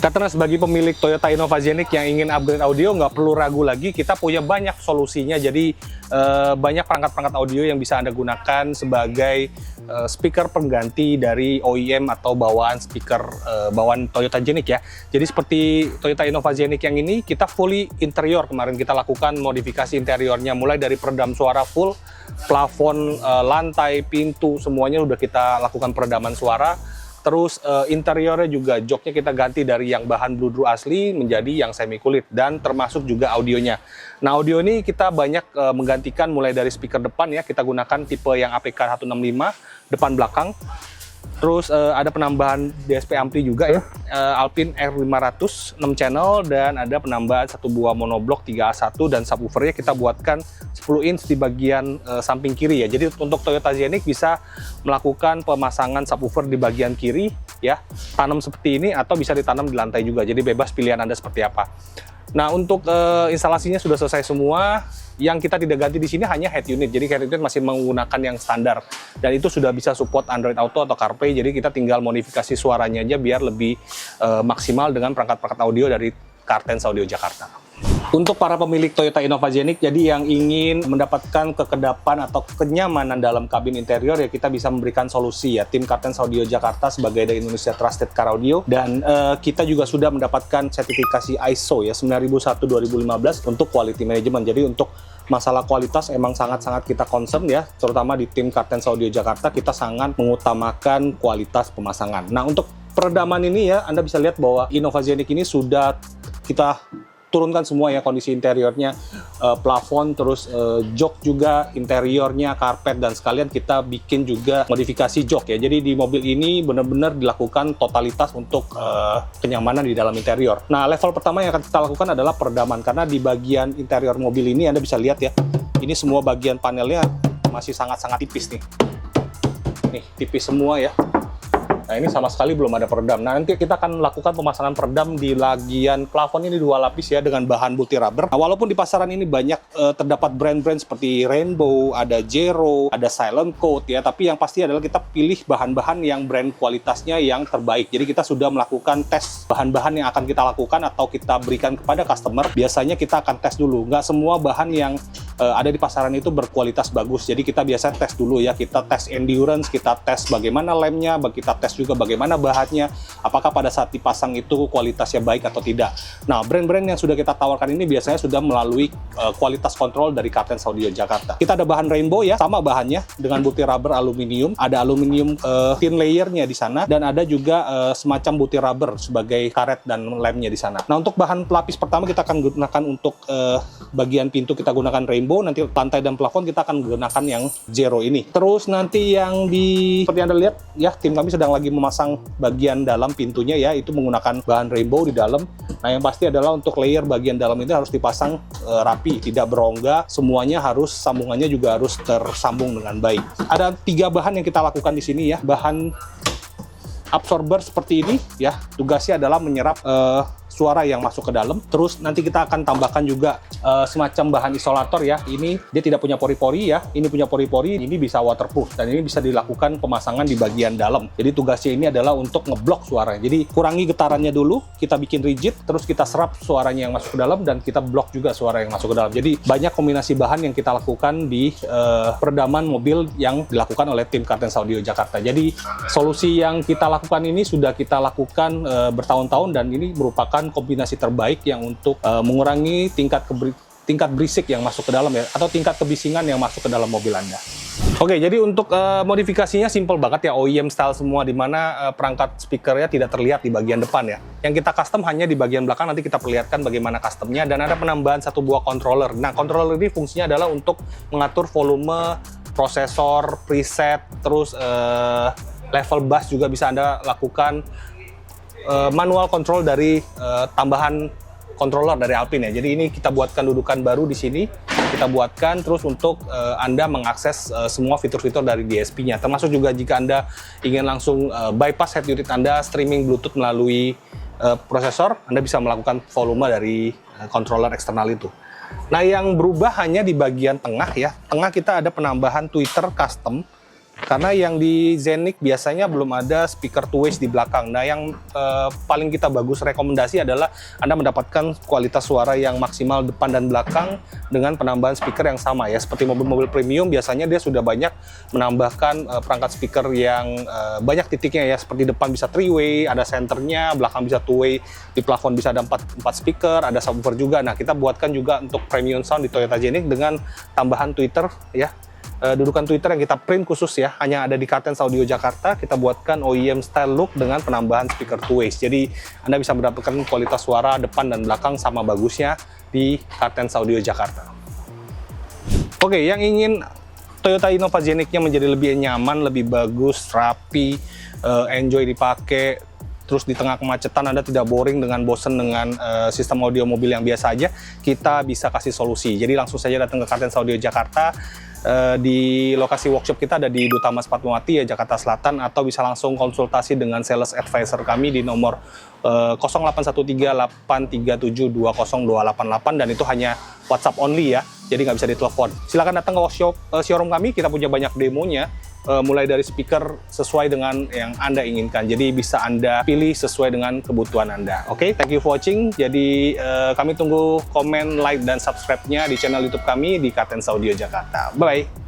Karena sebagai pemilik Toyota Innova Zenik yang ingin upgrade audio, nggak perlu ragu lagi, kita punya banyak solusinya. Jadi banyak perangkat-perangkat audio yang bisa Anda gunakan sebagai speaker pengganti dari OEM atau bawaan speaker bawaan Toyota Zenik ya. Jadi seperti Toyota Innova Zenik yang ini, kita fully interior. Kemarin kita lakukan modifikasi interiornya, mulai dari peredam suara full, plafon, lantai, pintu, semuanya udah kita lakukan peredaman suara. Terus interiornya juga, joknya kita ganti dari yang bahan bludru asli menjadi yang semi kulit, dan termasuk juga audionya. Nah, audio ini kita banyak menggantikan mulai dari speaker depan ya, kita gunakan tipe yang APK 165 depan belakang. Terus ada penambahan DSP ampli juga ya, Alpine R500 6 channel, dan ada penambahan satu buah monoblok 3A1, dan subwoofernya kita buatkan 10 inch di bagian samping kiri ya. Jadi untuk Toyota Zenik bisa melakukan pemasangan subwoofer di bagian kiri ya, tanam seperti ini atau bisa ditanam di lantai juga. Jadi bebas pilihan Anda seperti apa. Nah, untuk instalasinya sudah selesai semua. Yang kita tidak ganti di sini hanya head unit. Jadi head unit masih menggunakan yang standar, dan itu sudah bisa support Android Auto atau CarPlay. Jadi kita tinggal modifikasi suaranya aja biar lebih maksimal dengan perangkat-perangkat audio dari Cartens Audio Jakarta. Untuk para pemilik Toyota Innova Zenik, jadi yang ingin mendapatkan kekedapan atau kenyamanan dalam kabin interior, ya kita bisa memberikan solusi ya. Tim Cartens Audio Jakarta sebagai The Indonesia Trusted Car Audio, dan kita juga sudah mendapatkan sertifikasi ISO ya 9001:2015 untuk quality management. Jadi untuk masalah kualitas emang sangat-sangat kita concern ya, terutama di tim Cartens Audio Jakarta kita sangat mengutamakan kualitas pemasangan. Nah, untuk peredaman ini ya, Anda bisa lihat bahwa Innova Zenik ini sudah kita turunkan semua ya, kondisi interiornya, plafon, terus jok juga, interiornya, karpet, dan sekalian kita bikin juga modifikasi jok ya. Jadi di mobil ini benar-benar dilakukan totalitas untuk kenyamanan di dalam interior. Nah, level pertama yang akan kita lakukan adalah peredaman, karena di bagian interior mobil ini Anda bisa lihat ya, ini semua bagian panelnya masih sangat-sangat tipis nih. Nih, tipis semua ya. Nah, ini sama sekali belum ada peredam. Nah, nanti kita akan melakukan pemasangan peredam di bagian plafon ini 2 lapis ya, dengan bahan multi rubber. Nah, walaupun di pasaran ini banyak terdapat brand-brand seperti Rainbow, ada Zero, ada Silent Coat ya, tapi yang pasti adalah kita pilih bahan-bahan yang brand kualitasnya yang terbaik. Jadi kita sudah melakukan tes bahan-bahan yang akan kita lakukan atau kita berikan kepada customer. Biasanya kita akan tes dulu. Nggak semua bahan yang ada di pasaran itu berkualitas bagus. Jadi kita biasa tes dulu ya, kita tes endurance, kita tes bagaimana lemnya, kita tes juga bagaimana bahannya, apakah pada saat dipasang itu kualitasnya baik atau tidak. Nah, brand-brand yang sudah kita tawarkan ini biasanya sudah melalui kualitas kontrol dari Cartens Audio Jakarta. Kita ada bahan Rainbow ya, sama bahannya dengan multi rubber aluminium, ada aluminium thin layernya di sana, dan ada juga semacam multi rubber sebagai karet dan lemnya di sana. Nah, untuk bahan pelapis pertama kita akan gunakan untuk bagian pintu kita gunakan Rainbow, nanti lantai dan plafon kita akan gunakan yang Zero ini. Terus nanti yang seperti Anda lihat ya, tim kami sedang lagi memasang bagian dalam pintunya ya, itu menggunakan bahan Rainbow di dalam. Nah, yang pasti adalah untuk layer bagian dalam itu harus dipasang rapi, tidak berongga, semuanya harus, sambungannya juga harus tersambung dengan baik. Ada 3 bahan yang kita lakukan di sini ya. Bahan absorber seperti ini ya, tugasnya adalah menyerap suara yang masuk ke dalam. Terus nanti kita akan tambahkan juga semacam bahan isolator ya. Ini dia tidak punya pori-pori ya, ini punya pori-pori, ini bisa waterproof, dan ini bisa dilakukan pemasangan di bagian dalam. Jadi tugasnya ini adalah untuk ngeblok suaranya. Jadi kurangi getarannya dulu, kita bikin rigid, terus kita serap suaranya yang masuk ke dalam, dan kita blok juga suara yang masuk ke dalam. Jadi banyak kombinasi bahan yang kita lakukan di peredaman mobil yang dilakukan oleh tim Cartens Audio Jakarta. Jadi solusi yang kita lakukan ini sudah kita lakukan bertahun-tahun, dan ini merupakan kombinasi terbaik yang untuk mengurangi tingkat berisik yang masuk ke dalam ya, atau tingkat kebisingan yang masuk ke dalam mobil Anda. Oke, jadi untuk modifikasinya simple banget ya, OEM style semua, di mana perangkat speakernya tidak terlihat di bagian depan ya. Yang kita custom hanya di bagian belakang, nanti kita perlihatkan bagaimana customnya, dan ada penambahan satu buah controller. Nah, controller ini fungsinya adalah untuk mengatur volume, prosesor, preset, terus level bass juga bisa Anda lakukan. Manual control dari tambahan controller dari Alpine ya. Jadi ini kita buatkan dudukan baru di sini, kita buatkan terus untuk Anda mengakses semua fitur-fitur dari DSP-nya. Termasuk juga jika Anda ingin langsung bypass head unit Anda, streaming Bluetooth melalui prosesor, Anda bisa melakukan volume dari controller eksternal itu. Nah, yang berubah hanya di bagian tengah ya. Tengah kita ada penambahan tweeter custom Karena yang di Zeniq biasanya belum ada speaker two ways di belakang. Nah, yang paling kita bagus rekomendasi adalah Anda mendapatkan kualitas suara yang maksimal depan dan belakang dengan penambahan speaker yang sama ya. Seperti mobil-mobil premium biasanya dia sudah banyak menambahkan perangkat speaker yang banyak titiknya ya. Seperti depan bisa three way, ada centernya, belakang bisa two way, di plafon bisa ada 4 speaker, ada subwoofer juga. Nah, kita buatkan juga untuk premium sound di Toyota Zeniq dengan tambahan tweeter ya. Dudukan tweeter yang kita print khusus ya, hanya ada di Kartens Audio Jakarta. Kita buatkan OEM style look dengan penambahan speaker two ways. Jadi Anda bisa mendapatkan kualitas suara depan dan belakang sama bagusnya di Kartens Audio Jakarta. Oke, yang ingin Toyota Innova Zeniq-nya menjadi lebih nyaman, lebih bagus, rapi, enjoy dipakai, terus di tengah kemacetan Anda tidak boring dengan bosen dengan sistem audio mobil yang biasa aja, kita bisa kasih solusi. Jadi langsung saja datang ke Kartens Audio Jakarta. Di lokasi workshop kita ada di Duta Mas Fatmawati ya, Jakarta Selatan, atau bisa langsung konsultasi dengan sales advisor kami di nomor 0813-837-20288, dan itu hanya WhatsApp only ya, jadi nggak bisa ditelepon. Silakan datang ke workshop showroom kami, kita punya banyak demonya, mulai dari speaker sesuai dengan yang Anda inginkan. Jadi bisa Anda pilih sesuai dengan kebutuhan Anda. Oke, thank you for watching. Jadi kami tunggu komen, like, dan subscribe-nya di channel YouTube kami di Kartens Audio Jakarta. Bye-bye.